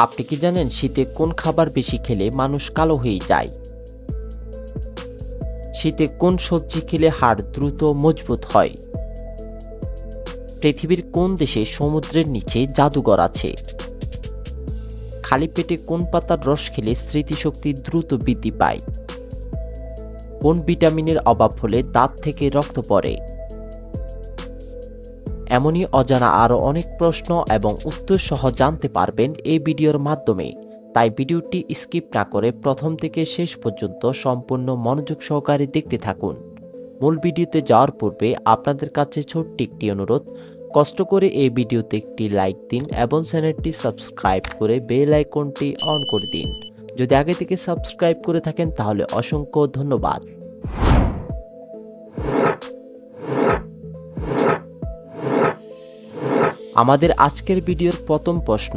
আপনি কি জানেন শীতে কোন খাবার বেশি খেলে মানুষ কালো হয়ে যায়? শীতে কোন সবজি খেলে হাড় দ্রুত মজবুত হয়? পৃথিবীর কোন দেশে সমুদ্রের নিচে জাদুঘর আছে? খালি পেটে কোন পাতার রস খেলে স্মৃতিশক্তি দ্রুত বৃদ্ধি পায়? কোন ভিটামিনের অভাব হলে দাঁত থেকে রক্ত পড়ে? এমনই অজানা আরও অনেক প্রশ্ন এবং উত্তর সহ জানতে পারবেন এই ভিডিওর মাধ্যমে। তাই ভিডিওটি স্কিপ না করে প্রথম থেকে শেষ পর্যন্ত সম্পূর্ণ মনোযোগ সহকারে দেখতে থাকুন। মূল ভিডিওতে যাওয়ার পূর্বে আপনাদের কাছে ছোট্ট একটি অনুরোধ, কষ্ট করে এই ভিডিওতে একটি লাইক দিন এবং চ্যানেলটি সাবস্ক্রাইব করে বেল আইকনটি অন করে দিন। যদি আগে থেকে সাবস্ক্রাইব করে থাকেন তাহলে অসংখ্য ধন্যবাদ। আমাদের আজকের ভিডিওর প্রথম প্রশ্ন,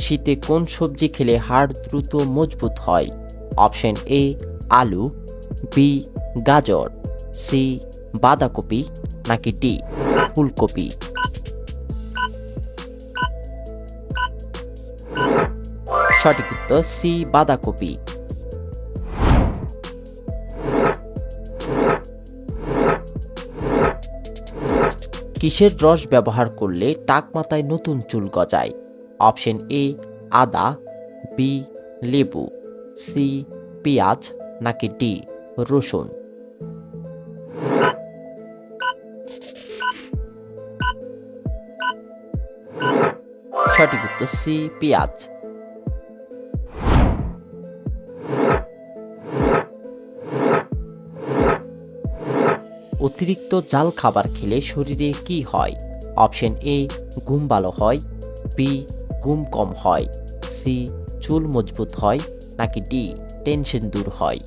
শীতে কোন সবজি খেলে হাড় দ্রুত মজবুত হয়? অপশন এ আলু, বি গাজর, সি বাঁধাকপি, নাকি ডি ফুলকপি? সঠিক উত্তর সি বাঁধাকপি। কিসের রস ব্যবহার করলে টাক মাথায় নতুন চুল গজায়? অপশন এ আদা, বি লেবু, সি পেঁয়াজ, নাকি ডি রসুন? সঠিক উত্তর সি পেঁয়াজ। অতিরিক্ত জাল খাবার খেলে শরীরে কি হয়? অপশন এ ঘুম ভালো হয়, বি ঘুম কম হয়, সি চুল মজবুত হয়, নাকি ডি টেনশন দূর হয়?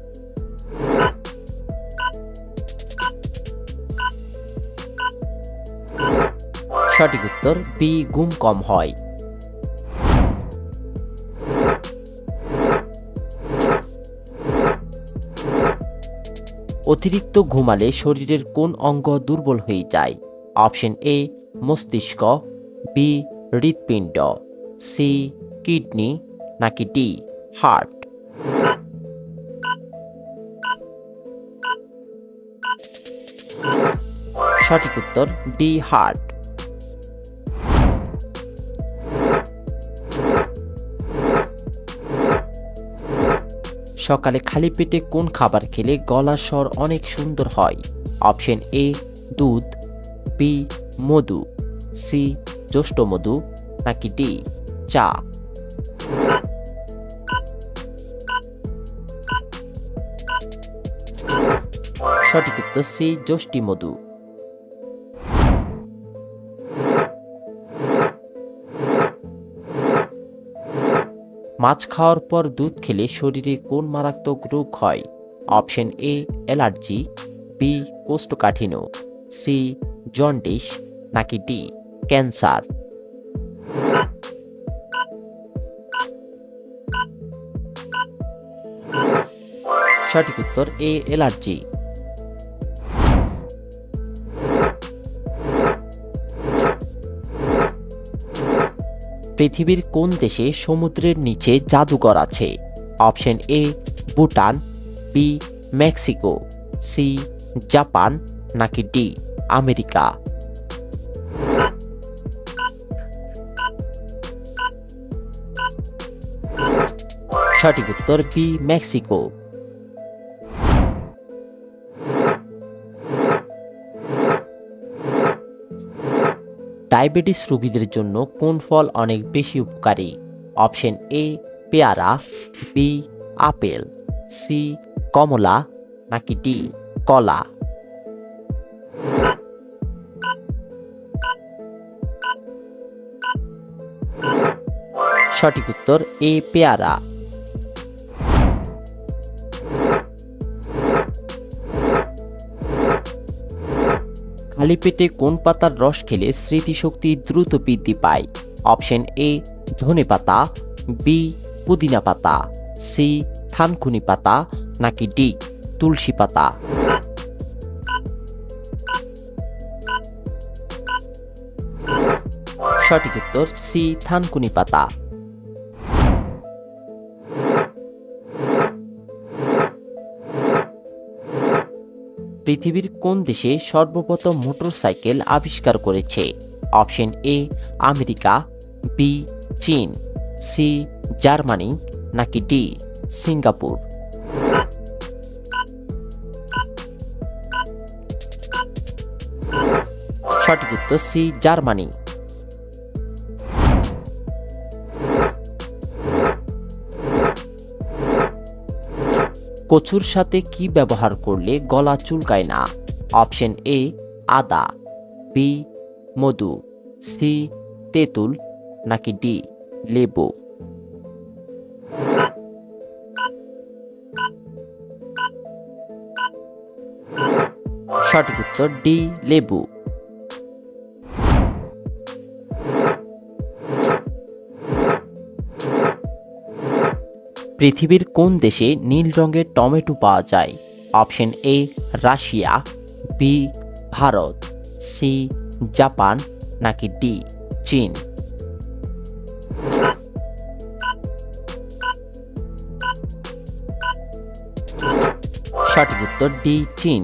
সঠিক উত্তর বি ঘুম কম হয়। অতিরিক্ত ঘুমালে শরীরের কোন অঙ্গ দুর্বল হয়ে যায়? অপশন এ মস্তিষ্ক, বি হৃৎপিণ্ড, সি কিডনি, নাকি ডি হার্ট? সঠিক উত্তর ডি হার্ট। সকালে খালি পেটে কোন খাবার খেলে গলার স্বর অনেক সুন্দর হয়? অপশন এ দুধ, বি মধু, সি জ্যৈষ্ঠ মধু, নাকি ডি চা? সঠিক উত্তর সি জ্যৈষ্ঠ মধু। মাছ খাওয়ার পর দুধ খেলে শরীরে কোন মারাত্মক রোগ হয়? অপশন এ অ্যালার্জি, বি কোষ্ঠকাঠিন্য, সি জন্ডিস, নাকি ডি ক্যান্সার? সঠিক উত্তর এ অ্যালার্জি। পৃথিবীর কোন দেশে সমুদ্রের নিচে জাদুঘর আছে? Option A Bhutan, B Mexico, C Japan, নাকি ডি আমেরিকা? সঠিক উত্তর বি মেক্সিকো। ডায়াবেটিস রোগীদের জন্য কোন ফল অনেক বেশি উপকারী? অপশন এ পেয়ারা, বি আপেল, সি কমলা, নাকি ডি কলা? সঠিক উত্তর এ পেয়ারা। খালি পেটে কোন পাতার রস খেলে স্মৃতিশক্তি দ্রুত বৃদ্ধি পায়? অপশন এ ধনে পাতা, বি পুদিনা পাতা, সি থানকুনি পাতা, নাকি ডি তুলসী পাতা? সঠিক উত্তর সি থানকুনি পাতা। পৃথিবীর কোন দেশে সর্বপ্রথম মোটরসাইকেল আবিষ্কার করেছে? অপশন এ আমেরিকা, বি চীন, সি জার্মানি, নাকি ডি সিঙ্গাপুর? সঠিক উত্তর সি জার্মানি। কচুর সাথে কি ব্যবহার করলে গলা চুলকায় না? অপশন এ আদা, বি মধু, সি তেঁতুল, নাকি ডি লেবু? সঠিক উত্তর ডি লেবু। পৃথিবীর কোন দেশে নীল রঙের টমেটো পাওয়া যায়? Option A Russia, B Bharat, C Japan, নাকি ডি চীন? সঠিক উত্তর ডি চীন।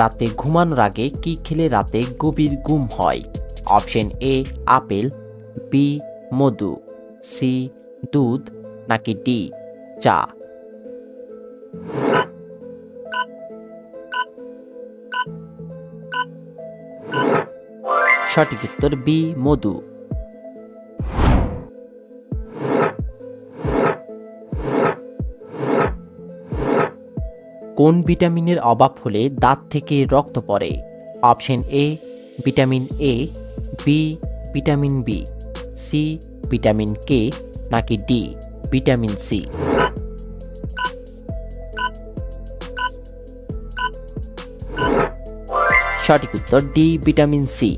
রাতে ঘুমানোর আগে কি খেলে রাতে গভীর ঘুম হয়? অপশন এ আপেল, বি মধু, সি দুধ, নাকি ডি চা? সঠিক উত্তর বি মধু। কোন ভিটামিনের অভাব হলে দাঁত থেকে রক্ত পড়ে? Option A vitamin A, B vitamin B, C vitamin K, নাকি ডি ভিটামিন সি? সঠিক উত্তর ডি ভিটামিন সি।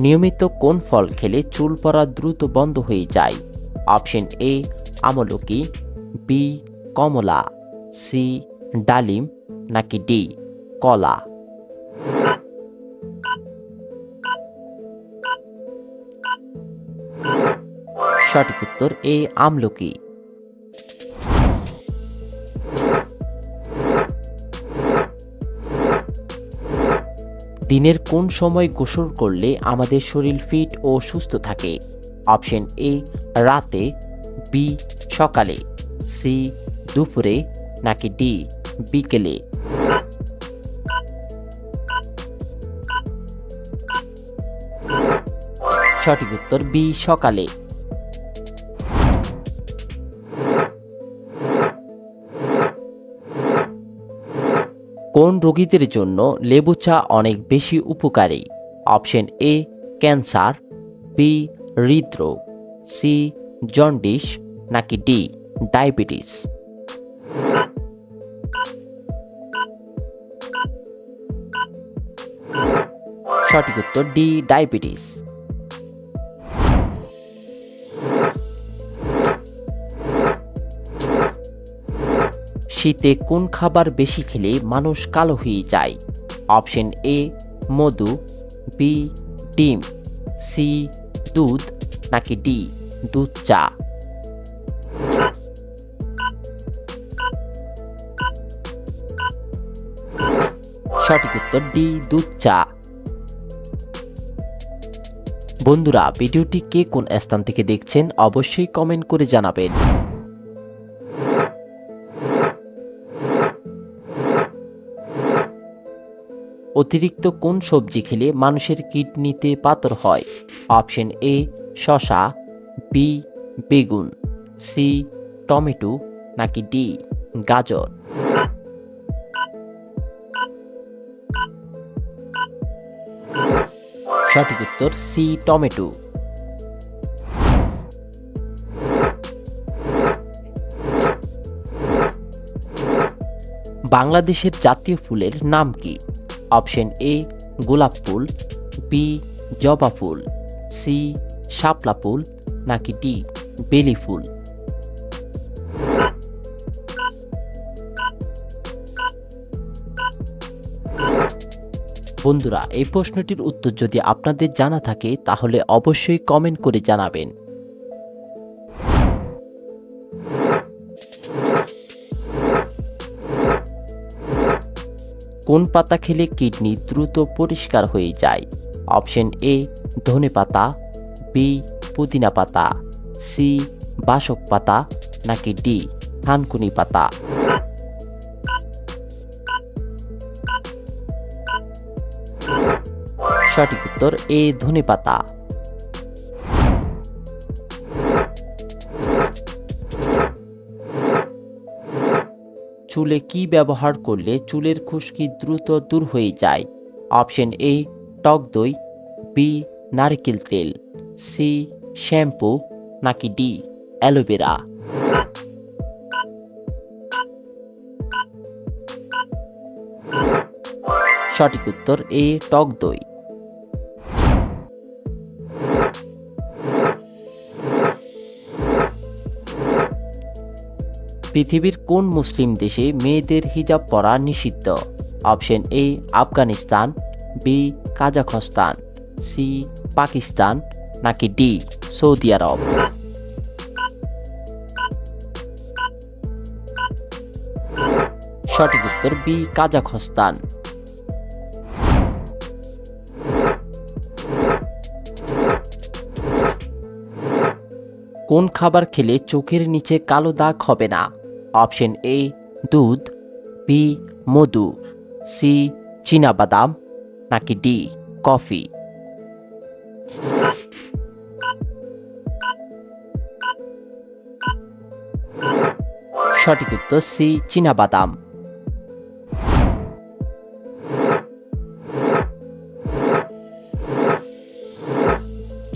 নিয়মিত কোন ফল খেলে চুল পড়া দ্রুত বন্ধ হয়ে যায়? অপশন এ আমলকি, বি কমলা, সি ডালিম, নাকি ডি কলা? সঠিক উত্তর এ আমলকি। দিনের কোন সময় গোসল করলে আমাদের শরীর ফিট ও সুস্থ থাকে? অপশন এ রাতে, বি সকালে, সি দুপুরে, নাকি ডি বিকেলে? সঠিক উত্তর বি সকালে। কোন রোগীদের জন্য লেবু চা অনেক বেশি উপকারী? অপশন এ ক্যান্সার, বি হৃদরোগ, সি জন্ডিস, নাকি ডি ডায়াবেটিস? সঠিক উত্তর ডি ডায়াবেটিস। শীতে কোন খাবার বেশি খেলে মানুষ কালো হয়ে যায়? অপশন এ মধু, বি ডিম, সি দুধ, নাকি ডি দুধ চা? সঠিক উত্তর ডি দুধ চা। বন্ধুরা, ভিডিওটি কে কোন স্থান থেকে দেখছেন অবশ্যই কমেন্ট করে জানাবেন। অতিরিক্ত কোন সবজি খেলে মানুষের কিডনিতে পাথর হয়? অপশন এ শসা, বি বেগুন, সি টমেটো, নাকি ডি গাজর? সঠিক উত্তর সি টমেটো। বাংলাদেশের জাতীয় ফুলের নাম কি? অপশন এ গোলাপ ফুল, বি জবা ফুল, সি শাপলা ফুল, নাকি ডি বেলি ফুল? বন্ধুরা, এই প্রশ্নটির উত্তর যদি আপনাদের জানা থাকে তাহলে অবশ্যই কমেন্ট করে জানাবেন। কোন পাতা খেলে কিডনি দ্রুত পরিষ্কার হয়ে যায়? অপশন এ ধনেপাতা, বি পুদিনা পাতা, সি বাসক পাতা, নাকি ডি থানকুনি পাতা। সঠিক উত্তর এ ধনেপাতা। চুলে কি ব্যবহার করলে চুলের খুশকি দ্রুত দূর হয়ে যায়? অপশন এ টক দই, বি নারকেল তেল, সি শ্যাম্পু, নাকি ডি অ্যালোভেরা। সঠিক উত্তর এ টক দই। পৃথিবীর কোন মুসলিম দেশে মেয়েদের হিজাব পরা নিষিদ্ধ? Option A Afghanistan, B Kazakhstan, C Pakistan, নাকি ডি সৌদি আরব। সঠিক উত্তর বি কাজাখস্তান। কোন খাবার খেলে চোখের নিচে কালো দাগ হবে না? অপশন এ দুধ, বি মধু, সি চীনাবাদাম, নাকি ডি কফি। সঠিক উত্তর সি চীনাবাদাম।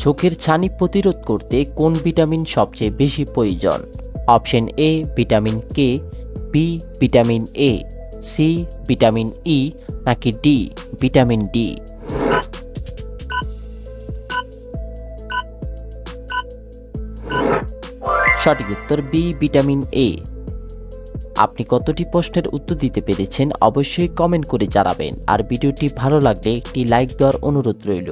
চোখের ছানি প্রতিরোধ করতে কোন ভিটামিন সবচেয়ে বেশি প্রয়োজন? Option A vitamin K, B vitamin A, C vitamin E, নাকি ডি ভিটামিন ডি। সঠিক উত্তর বি ভিটামিন এ। আপনি কতটি প্রশ্নের উত্তর দিতে পেরেছেন অবশ্যই কমেন্ট করে জানাবেন, আর ভিডিওটি ভালো লাগলে একটি লাইক দেওয়ার অনুরোধ রইল।